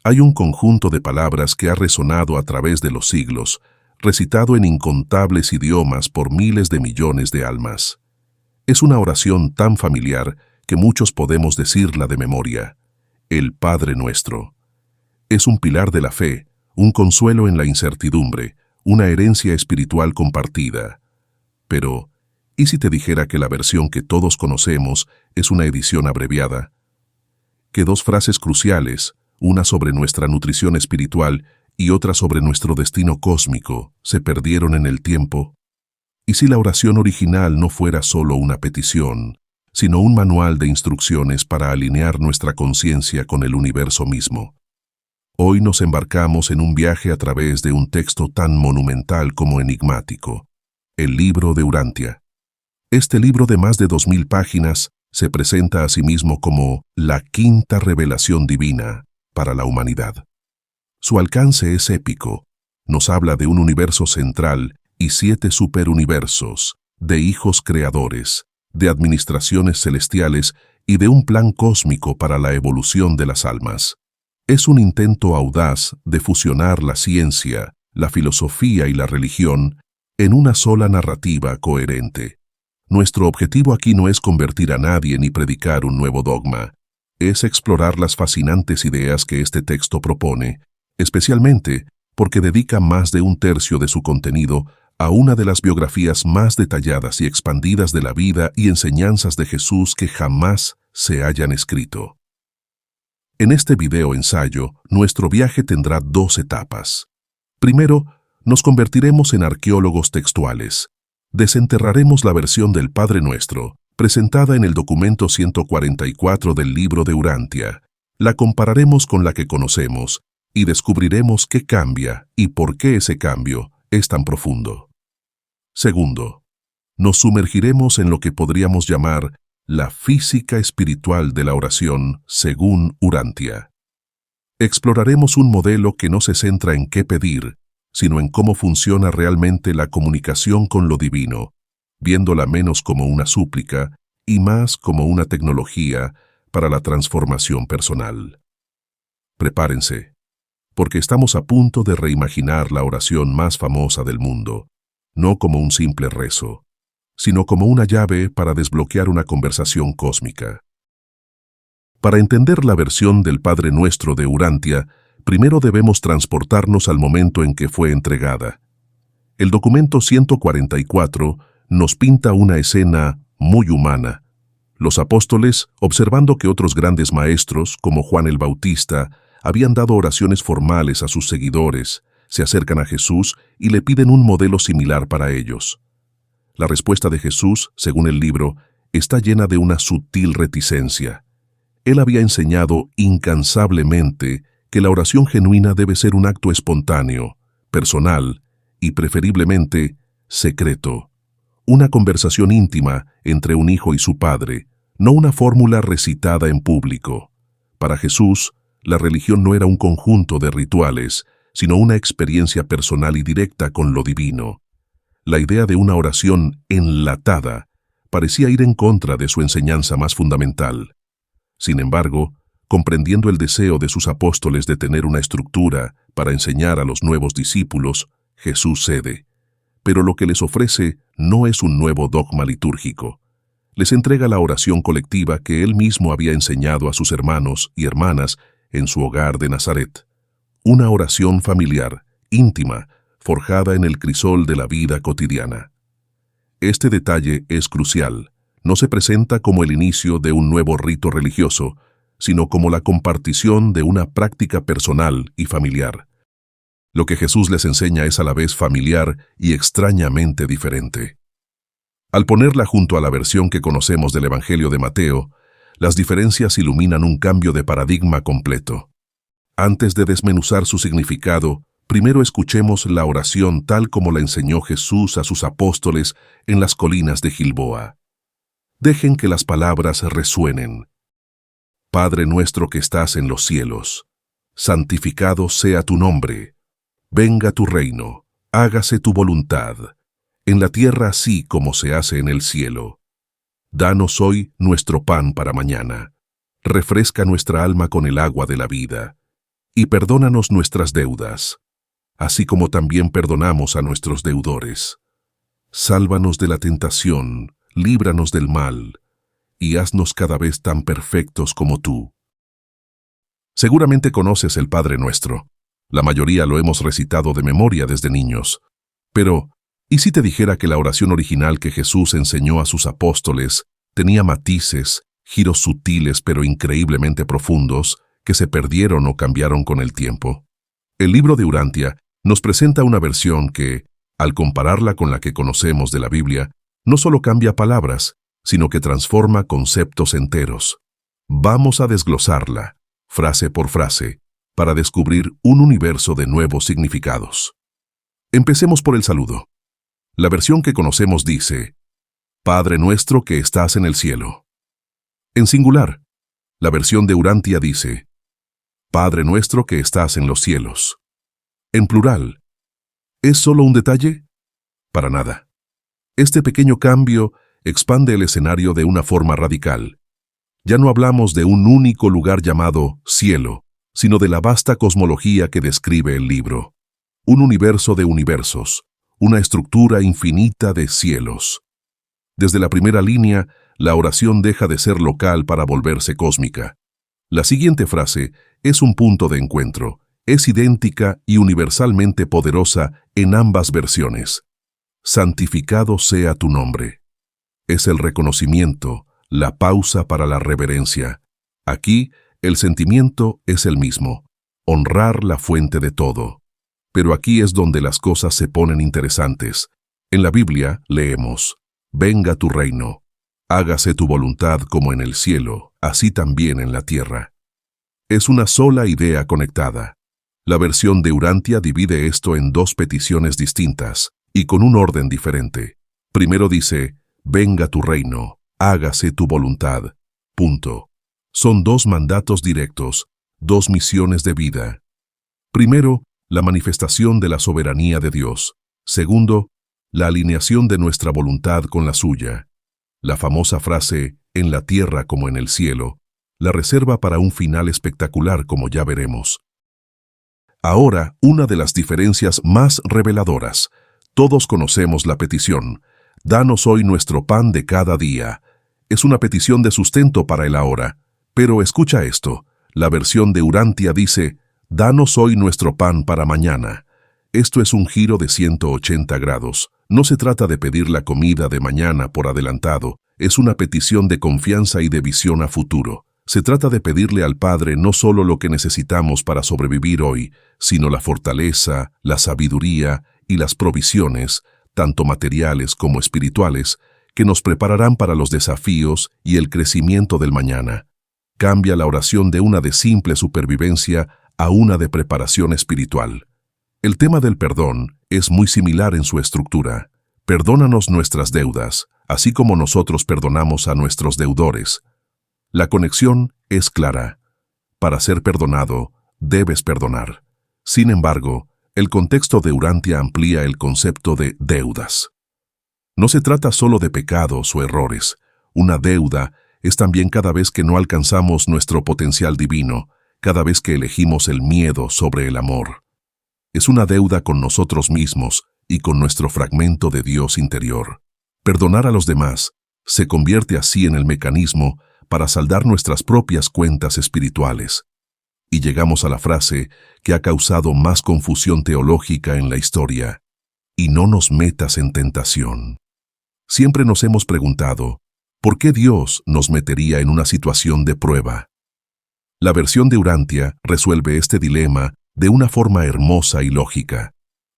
Hay un conjunto de palabras que ha resonado a través de los siglos, recitado en incontables idiomas por miles de millones de almas. Es una oración tan familiar que muchos podemos decirla de memoria. El Padre Nuestro. Es un pilar de la fe, un consuelo en la incertidumbre, una herencia espiritual compartida. Pero, ¿y si te dijera que la versión que todos conocemos es una edición abreviada? Que dos frases cruciales, una sobre nuestra nutrición espiritual y otra sobre nuestro destino cósmico, se perdieron en el tiempo. ¿Y si la oración original no fuera solo una petición, sino un manual de instrucciones para alinear nuestra conciencia con el universo mismo? Hoy nos embarcamos en un viaje a través de un texto tan monumental como enigmático, el Libro de Urantia. Este libro de más de 2000 páginas se presenta a sí mismo como la quinta revelación divina para la humanidad. Su alcance es épico. Nos habla de un universo central y 7 superuniversos, de hijos creadores, de administraciones celestiales y de un plan cósmico para la evolución de las almas. Es un intento audaz de fusionar la ciencia, la filosofía y la religión en una sola narrativa coherente. Nuestro objetivo aquí no es convertir a nadie ni predicar un nuevo dogma, es explorar las fascinantes ideas que este texto propone, especialmente porque dedica más de un tercio de su contenido a una de las biografías más detalladas y expandidas de la vida y enseñanzas de Jesús que jamás se hayan escrito. En este video ensayo, nuestro viaje tendrá 2 etapas. Primero, nos convertiremos en arqueólogos textuales. Desenterraremos la versión del Padre Nuestro, presentada en el documento 144 del Libro de Urantia. La compararemos con la que conocemos y descubriremos qué cambia y por qué ese cambio es tan profundo. Segundo, nos sumergiremos en lo que podríamos llamar la física espiritual de la oración según Urantia. Exploraremos un modelo que no se centra en qué pedir, sino en cómo funciona realmente la comunicación con lo divino, viéndola menos como una súplica y más como una tecnología para la transformación personal. Prepárense, porque estamos a punto de reimaginar la oración más famosa del mundo, no como un simple rezo, sino como una llave para desbloquear una conversación cósmica. Para entender la versión del Padre Nuestro de Urantia, primero debemos transportarnos al momento en que fue entregada. El documento 144 nos pinta una escena muy humana. Los apóstoles, observando que otros grandes maestros, como Juan el Bautista, habían dado oraciones formales a sus seguidores, se acercan a Jesús y le piden un modelo similar para ellos. La respuesta de Jesús, según el libro, está llena de una sutil reticencia. Él había enseñado incansablemente que la oración genuina debe ser un acto espontáneo, personal y preferiblemente secreto. Una conversación íntima entre un hijo y su padre, no una fórmula recitada en público. Para Jesús, la religión no era un conjunto de rituales, sino una experiencia personal y directa con lo divino. La idea de una oración enlatada parecía ir en contra de su enseñanza más fundamental. Sin embargo, comprendiendo el deseo de sus apóstoles de tener una estructura para enseñar a los nuevos discípulos, Jesús cede. Pero lo que les ofrece no es un nuevo dogma litúrgico. Les entrega la oración colectiva que él mismo había enseñado a sus hermanos y hermanas en su hogar de Nazaret. Una oración familiar, íntima, forjada en el crisol de la vida cotidiana. Este detalle es crucial. No se presenta como el inicio de un nuevo rito religioso, sino como la compartición de una práctica personal y familiar. Lo que Jesús les enseña es a la vez familiar y extrañamente diferente. Al ponerla junto a la versión que conocemos del Evangelio de Mateo, las diferencias iluminan un cambio de paradigma completo. Antes de desmenuzar su significado, primero escuchemos la oración tal como la enseñó Jesús a sus apóstoles en las colinas de Gilboa. Dejen que las palabras resuenen. Padre nuestro que estás en los cielos, santificado sea tu nombre. Venga tu reino, hágase tu voluntad, en la tierra así como se hace en el cielo. Danos hoy nuestro pan para mañana. Refresca nuestra alma con el agua de la vida. y perdónanos nuestras deudas, así como también perdonamos a nuestros deudores. Sálvanos de la tentación, líbranos del mal, y haznos cada vez tan perfectos como tú. Seguramente conoces el Padre Nuestro. La mayoría lo hemos recitado de memoria desde niños. Pero, ¿y si te dijera que la oración original que Jesús enseñó a sus apóstoles tenía matices, giros sutiles pero increíblemente profundos, que se perdieron o cambiaron con el tiempo? El libro de Urantia nos presenta una versión que, al compararla con la que conocemos de la Biblia, no solo cambia palabras, sino que transforma conceptos enteros. Vamos a desglosarla, frase por frase, para descubrir un universo de nuevos significados. Empecemos por el saludo. La versión que conocemos dice, Padre nuestro que estás en el cielo. En singular, la versión de Urantia dice, Padre nuestro que estás en los cielos. En plural, ¿es solo un detalle? Para nada. Este pequeño cambio expande el escenario de una forma radical. Ya no hablamos de un único lugar llamado cielo, sino de la vasta cosmología que describe el libro. Un universo de universos, una estructura infinita de cielos. Desde la primera línea, la oración deja de ser local para volverse cósmica. La siguiente frase es un punto de encuentro. Es idéntica y universalmente poderosa en ambas versiones. Santificado sea tu nombre. Es el reconocimiento, la pausa para la reverencia. Aquí, el sentimiento es el mismo, honrar la fuente de todo. Pero aquí es donde las cosas se ponen interesantes. En la Biblia leemos, Venga tu reino, hágase tu voluntad como en el cielo, así también en la tierra. Es una sola idea conectada. La versión de Urantia divide esto en dos peticiones distintas y con un orden diferente. Primero dice, venga tu reino, hágase tu voluntad. Punto. Son dos mandatos directos, dos misiones de vida. Primero, la manifestación de la soberanía de Dios. Segundo, la alineación de nuestra voluntad con la suya. La famosa frase, en la tierra como en el cielo, la reserva para un final espectacular como ya veremos. Ahora, una de las diferencias más reveladoras. Todos conocemos la petición, danos hoy nuestro pan de cada día. Es una petición de sustento para el ahora. Pero escucha esto, la versión de Urantia dice, danos hoy nuestro pan para mañana. Esto es un giro de 180 grados. No se trata de pedir la comida de mañana por adelantado, es una petición de confianza y de visión a futuro. Se trata de pedirle al Padre no solo lo que necesitamos para sobrevivir hoy, sino la fortaleza, la sabiduría y las provisiones, tanto materiales como espirituales, que nos prepararán para los desafíos y el crecimiento del mañana. Cambia la oración de una de simple supervivencia a una de preparación espiritual. El tema del perdón es muy similar en su estructura. Perdónanos nuestras deudas, así como nosotros perdonamos a nuestros deudores. La conexión es clara. Para ser perdonado, debes perdonar. Sin embargo, el contexto de Urantia amplía el concepto de deudas. No se trata solo de pecados o errores. Una deuda es también cada vez que no alcanzamos nuestro potencial divino, cada vez que elegimos el miedo sobre el amor. Es una deuda con nosotros mismos y con nuestro fragmento de Dios interior. Perdonar a los demás se convierte así en el mecanismo para saldar nuestras propias cuentas espirituales. Y llegamos a la frase que ha causado más confusión teológica en la historia. Y no nos metas en tentación. Siempre nos hemos preguntado, ¿por qué Dios nos metería en una situación de prueba? La versión de Urantia resuelve este dilema de una forma hermosa y lógica.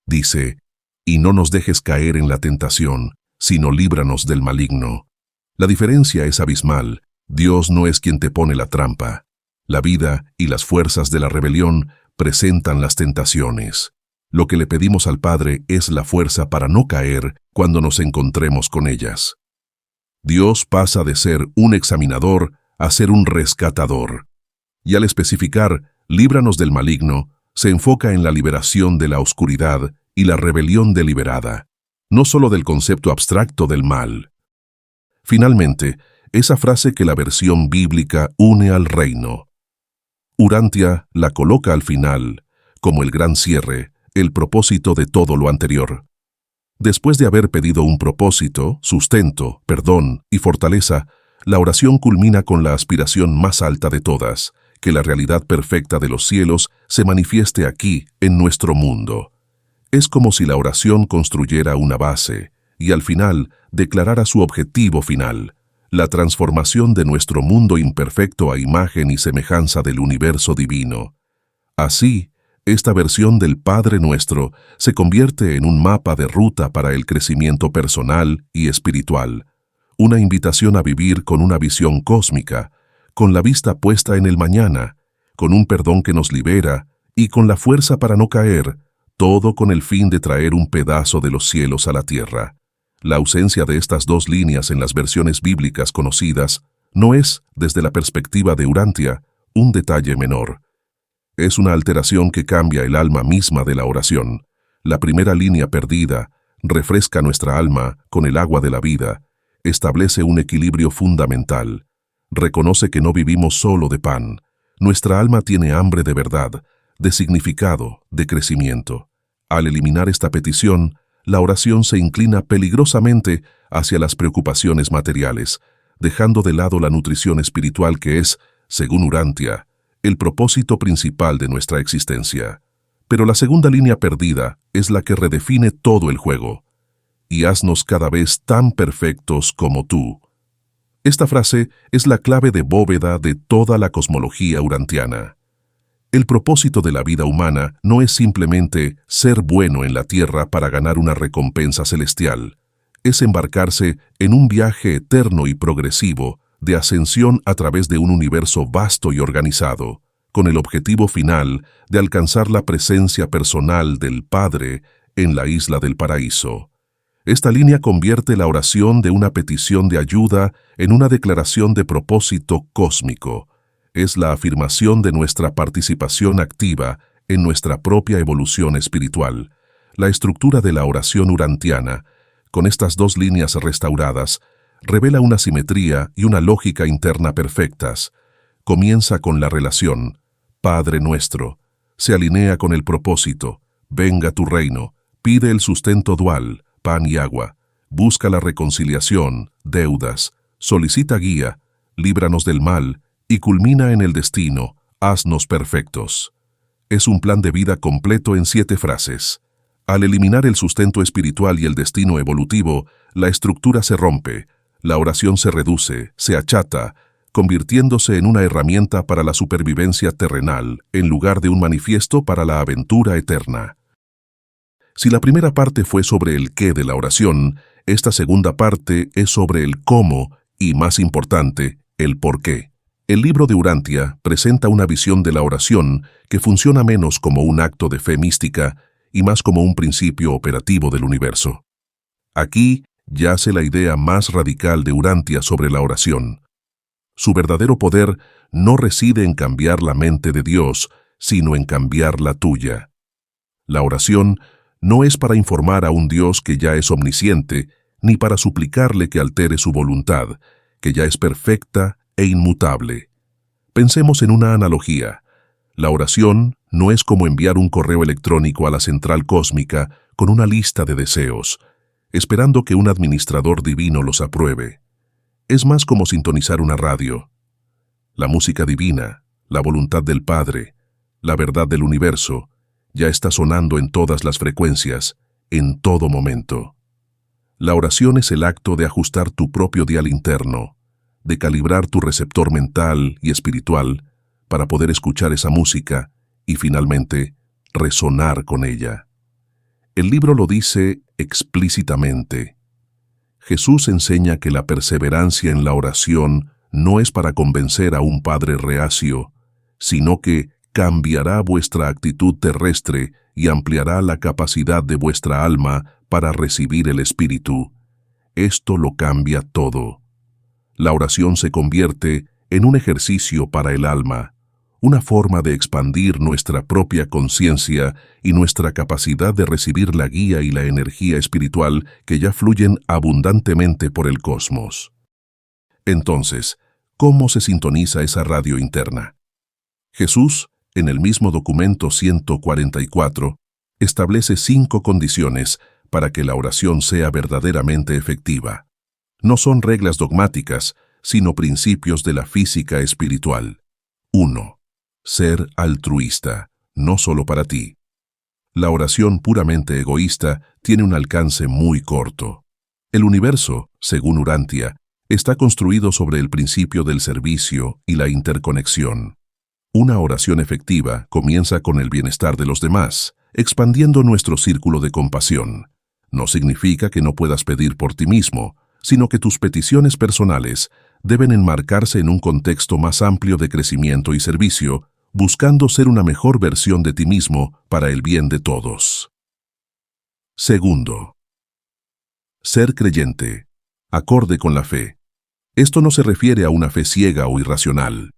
Dice, y no nos dejes caer en la tentación, sino líbranos del maligno. La diferencia es abismal. Dios no es quien te pone la trampa. La vida y las fuerzas de la rebelión presentan las tentaciones. Lo que le pedimos al Padre es la fuerza para no caer cuando nos encontremos con ellas. Dios pasa de ser un examinador a ser un rescatador. Y al especificar, líbranos del maligno, se enfoca en la liberación de la oscuridad y la rebelión deliberada, no solo del concepto abstracto del mal. Finalmente, esa frase que la versión bíblica une al reino. Urantia la coloca al final, como el gran cierre, el propósito de todo lo anterior. Después de haber pedido un propósito, sustento, perdón y fortaleza, la oración culmina con la aspiración más alta de todas, que la realidad perfecta de los cielos se manifieste aquí, en nuestro mundo. Es como si la oración construyera una base y al final declarara su objetivo final, la transformación de nuestro mundo imperfecto a imagen y semejanza del universo divino. Así, esta versión del Padre Nuestro se convierte en un mapa de ruta para el crecimiento personal y espiritual, una invitación a vivir con una visión cósmica, con la vista puesta en el mañana, con un perdón que nos libera y con la fuerza para no caer, todo con el fin de traer un pedazo de los cielos a la tierra. La ausencia de estas dos líneas en las versiones bíblicas conocidas no es, desde la perspectiva de Urantia, un detalle menor. Es una alteración que cambia el alma misma de la oración. La primera línea perdida refresca nuestra alma con el agua de la vida, establece un equilibrio fundamental. Reconoce que no vivimos solo de pan. Nuestra alma tiene hambre de verdad, de significado, de crecimiento. Al eliminar esta petición, la oración se inclina peligrosamente hacia las preocupaciones materiales, dejando de lado la nutrición espiritual que es, según Urantia, el propósito principal de nuestra existencia. Pero la segunda línea perdida es la que redefine todo el juego. Y haznos cada vez tan perfectos como tú. Esta frase es la clave de bóveda de toda la cosmología urantiana. El propósito de la vida humana no es simplemente ser bueno en la tierra para ganar una recompensa celestial. Es embarcarse en un viaje eterno y progresivo de ascensión a través de un universo vasto y organizado, con el objetivo final de alcanzar la presencia personal del Padre en la isla del paraíso. Esta línea convierte la oración de una petición de ayuda en una declaración de propósito cósmico. Es la afirmación de nuestra participación activa en nuestra propia evolución espiritual. La estructura de la oración urantiana, con estas dos líneas restauradas, revela una simetría y una lógica interna perfectas. Comienza con la relación, Padre Nuestro, se alinea con el propósito, venga tu reino, pide el sustento dual, pan y agua, busca la reconciliación, deudas, solicita guía, líbranos del mal, y culmina en el destino, haznos perfectos. Es un plan de vida completo en 7 frases. Al eliminar el sustento espiritual y el destino evolutivo, la estructura se rompe, la oración se reduce, se achata, convirtiéndose en una herramienta para la supervivencia terrenal, en lugar de un manifiesto para la aventura eterna. Si la primera parte fue sobre el qué de la oración, esta segunda parte es sobre el cómo y, más importante, el por qué. El libro de Urantia presenta una visión de la oración que funciona menos como un acto de fe mística y más como un principio operativo del universo. Aquí yace la idea más radical de Urantia sobre la oración. Su verdadero poder no reside en cambiar la mente de Dios, sino en cambiar la tuya. La oración no es para informar a un Dios que ya es omnisciente, ni para suplicarle que altere su voluntad, que ya es perfecta e inmutable. Pensemos en una analogía. La oración no es como enviar un correo electrónico a la central cósmica con una lista de deseos, esperando que un administrador divino los apruebe. Es más como sintonizar una radio. La música divina, la voluntad del Padre, la verdad del universo, ya está sonando en todas las frecuencias, en todo momento. La oración es el acto de ajustar tu propio dial interno, de calibrar tu receptor mental y espiritual para poder escuchar esa música y, finalmente, resonar con ella. El libro lo dice explícitamente. Jesús enseña que la perseverancia en la oración no es para convencer a un padre reacio, sino que cambiará vuestra actitud terrestre y ampliará la capacidad de vuestra alma para recibir el Espíritu. Esto lo cambia todo. La oración se convierte en un ejercicio para el alma, una forma de expandir nuestra propia conciencia y nuestra capacidad de recibir la guía y la energía espiritual que ya fluyen abundantemente por el cosmos. Entonces, ¿cómo se sintoniza esa radio interna? Jesús, en el mismo documento 144, establece 5 condiciones para que la oración sea verdaderamente efectiva. No son reglas dogmáticas, sino principios de la física espiritual. 1. Ser altruista, no solo para ti. La oración puramente egoísta tiene un alcance muy corto. El universo, según Urantia, está construido sobre el principio del servicio y la interconexión. Una oración efectiva comienza con el bienestar de los demás, expandiendo nuestro círculo de compasión. No significa que no puedas pedir por ti mismo, sino que tus peticiones personales deben enmarcarse en un contexto más amplio de crecimiento y servicio, buscando ser una mejor versión de ti mismo para el bien de todos. Segundo, ser creyente, acorde con la fe. Esto no se refiere a una fe ciega o irracional.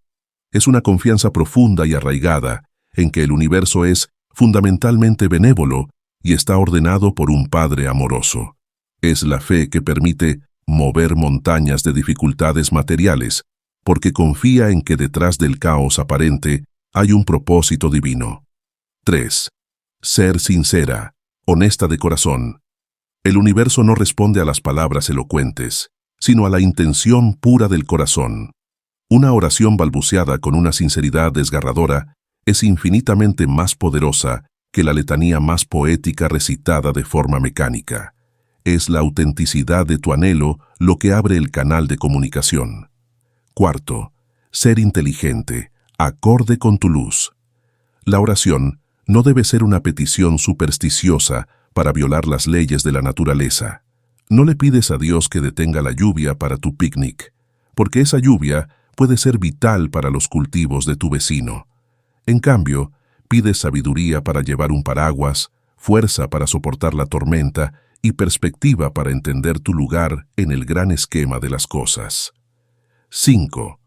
Es una confianza profunda y arraigada en que el universo es fundamentalmente benévolo y está ordenado por un Padre amoroso. Es la fe que permite mover montañas de dificultades materiales, porque confía en que detrás del caos aparente hay un propósito divino. 3. Ser sincera, honesta de corazón. El universo no responde a las palabras elocuentes, sino a la intención pura del corazón. Una oración balbuceada con una sinceridad desgarradora es infinitamente más poderosa que la letanía más poética recitada de forma mecánica. Es la autenticidad de tu anhelo lo que abre el canal de comunicación. 4. Ser inteligente, acorde con tu luz. La oración no debe ser una petición supersticiosa para violar las leyes de la naturaleza. No le pides a Dios que detenga la lluvia para tu picnic, porque esa lluvia puede ser vital para los cultivos de tu vecino. En cambio, pides sabiduría para llevar un paraguas, fuerza para soportar la tormenta y perspectiva para entender tu lugar en el gran esquema de las cosas. 5.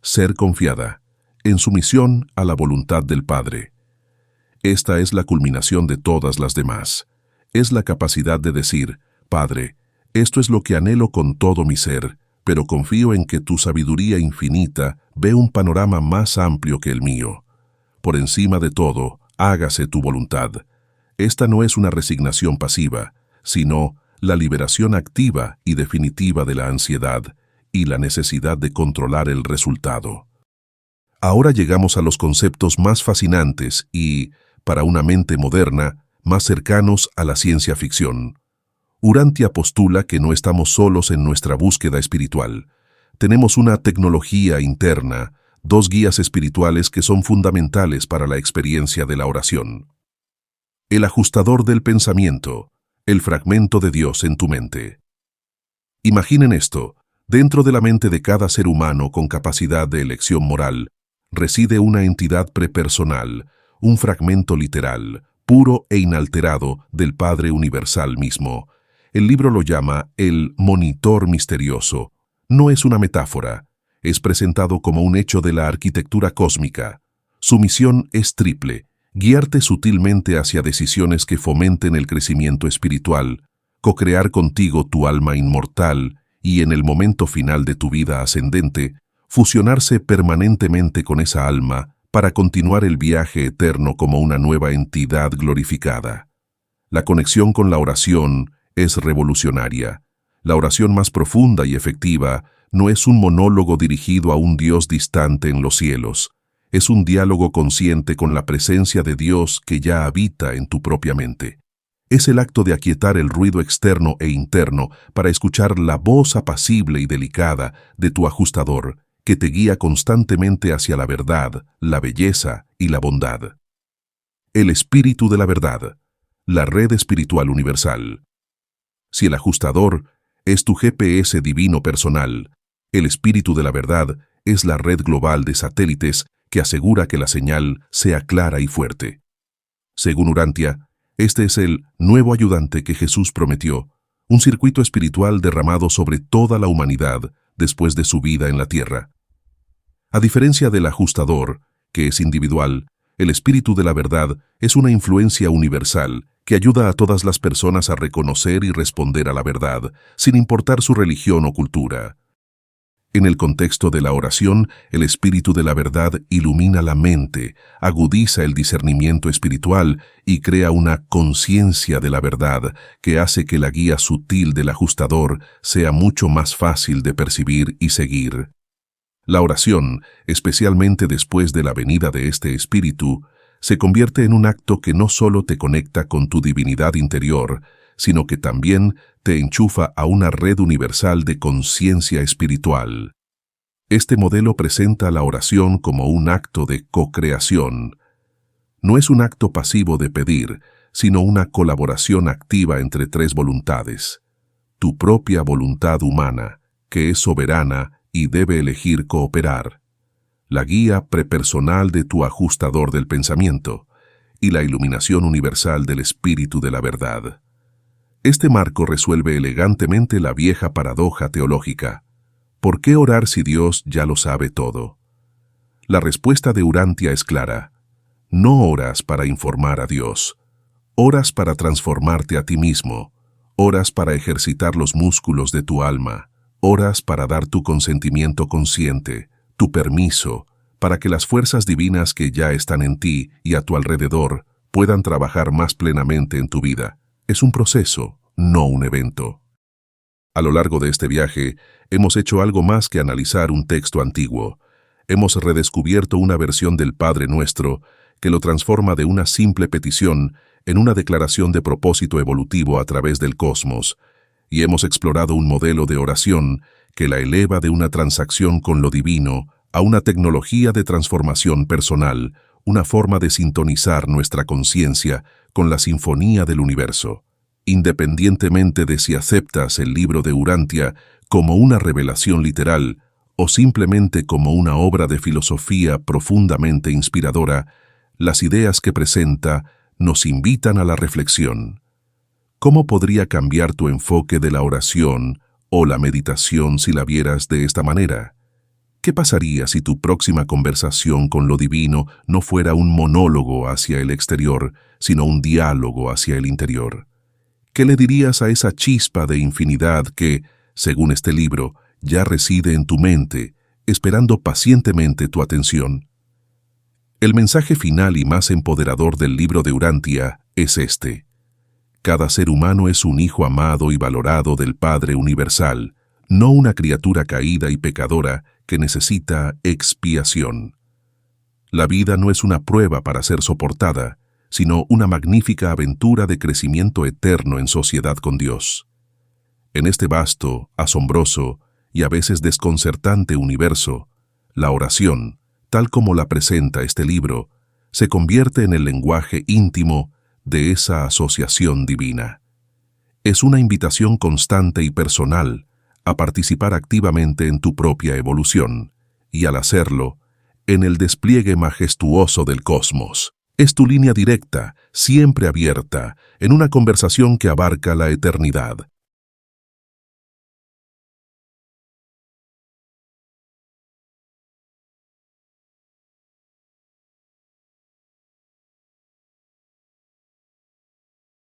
Ser confiada, en sumisión a la voluntad del Padre. Esta es la culminación de todas las demás. Es la capacidad de decir, Padre, esto es lo que anhelo con todo mi ser, pero confío en que tu sabiduría infinita ve un panorama más amplio que el mío. Por encima de todo, hágase tu voluntad. Esta no es una resignación pasiva, sino la liberación activa y definitiva de la ansiedad y la necesidad de controlar el resultado. Ahora llegamos a los conceptos más fascinantes y, para una mente moderna, más cercanos a la ciencia ficción. Urantia postula que no estamos solos en nuestra búsqueda espiritual. Tenemos una tecnología interna, 2 guías espirituales que son fundamentales para la experiencia de la oración. El ajustador del pensamiento, el fragmento de Dios en tu mente. Imaginen esto, dentro de la mente de cada ser humano con capacidad de elección moral, reside una entidad prepersonal, un fragmento literal, puro e inalterado del Padre Universal mismo. El libro lo llama el monitor misterioso. No es una metáfora, es presentado como un hecho de la arquitectura cósmica. Su misión es triple: guiarte sutilmente hacia decisiones que fomenten el crecimiento espiritual, co-crear contigo tu alma inmortal y, en el momento final de tu vida ascendente, fusionarse permanentemente con esa alma para continuar el viaje eterno como una nueva entidad glorificada. La conexión con la oración es revolucionaria. La oración más profunda y efectiva no es un monólogo dirigido a un Dios distante en los cielos. Es un diálogo consciente con la presencia de Dios que ya habita en tu propia mente. Es el acto de aquietar el ruido externo e interno para escuchar la voz apacible y delicada de tu ajustador, que te guía constantemente hacia la verdad, la belleza y la bondad. El Espíritu de la Verdad, la red espiritual universal. Si el ajustador es tu GPS divino personal, el Espíritu de la Verdad es la red global de satélites que asegura que la señal sea clara y fuerte. Según Urantia, este es el nuevo ayudante que Jesús prometió, un circuito espiritual derramado sobre toda la humanidad después de su vida en la tierra. A diferencia del ajustador, que es individual, el Espíritu de la Verdad es una influencia universal que ayuda a todas las personas a reconocer y responder a la verdad, sin importar su religión o cultura. En el contexto de la oración, el Espíritu de la verdad ilumina la mente, agudiza el discernimiento espiritual y crea una conciencia de la verdad que hace que la guía sutil del ajustador sea mucho más fácil de percibir y seguir. La oración, especialmente después de la venida de este Espíritu, se convierte en un acto que no solo te conecta con tu divinidad interior, sino que también te enchufa a una red universal de conciencia espiritual. Este modelo presenta la oración como un acto de co-creación. No es un acto pasivo de pedir, sino una colaboración activa entre tres voluntades. Tu propia voluntad humana, que es soberana y debe elegir cooperar. La guía prepersonal de tu ajustador del pensamiento y la iluminación universal del Espíritu de la verdad. Este marco resuelve elegantemente la vieja paradoja teológica. ¿Por qué orar si Dios ya lo sabe todo? La respuesta de Urantia es clara. No oras para informar a Dios. Oras para transformarte a ti mismo. Oras para ejercitar los músculos de tu alma. Oras para dar tu consentimiento consciente, tu permiso, para que las fuerzas divinas que ya están en ti y a tu alrededor puedan trabajar más plenamente en tu vida. Es un proceso, no un evento. A lo largo de este viaje, hemos hecho algo más que analizar un texto antiguo. Hemos redescubierto una versión del Padre Nuestro que lo transforma de una simple petición en una declaración de propósito evolutivo a través del cosmos, y hemos explorado un modelo de oración que la eleva de una transacción con lo divino a una tecnología de transformación personal, una forma de sintonizar nuestra conciencia con la sinfonía del universo. Independientemente de si aceptas el libro de Urantia como una revelación literal o simplemente como una obra de filosofía profundamente inspiradora, las ideas que presenta nos invitan a la reflexión. ¿Cómo podría cambiar tu enfoque de la oración o la meditación si la vieras de esta manera? ¿Qué pasaría si tu próxima conversación con lo divino no fuera un monólogo hacia el exterior, sino un diálogo hacia el interior? ¿Qué le dirías a esa chispa de infinidad que, según este libro, ya reside en tu mente, esperando pacientemente tu atención? El mensaje final y más empoderador del libro de Urantia es este. Cada ser humano es un hijo amado y valorado del Padre Universal, no una criatura caída y pecadora que necesita expiación. La vida no es una prueba para ser soportada, sino una magnífica aventura de crecimiento eterno en sociedad con Dios. En este vasto, asombroso y a veces desconcertante universo, la oración, tal como la presenta este libro, se convierte en el lenguaje íntimo de esa asociación divina. Es una invitación constante y personal a participar activamente en tu propia evolución, y al hacerlo, en el despliegue majestuoso del cosmos. Es tu línea directa, siempre abierta, en una conversación que abarca la eternidad.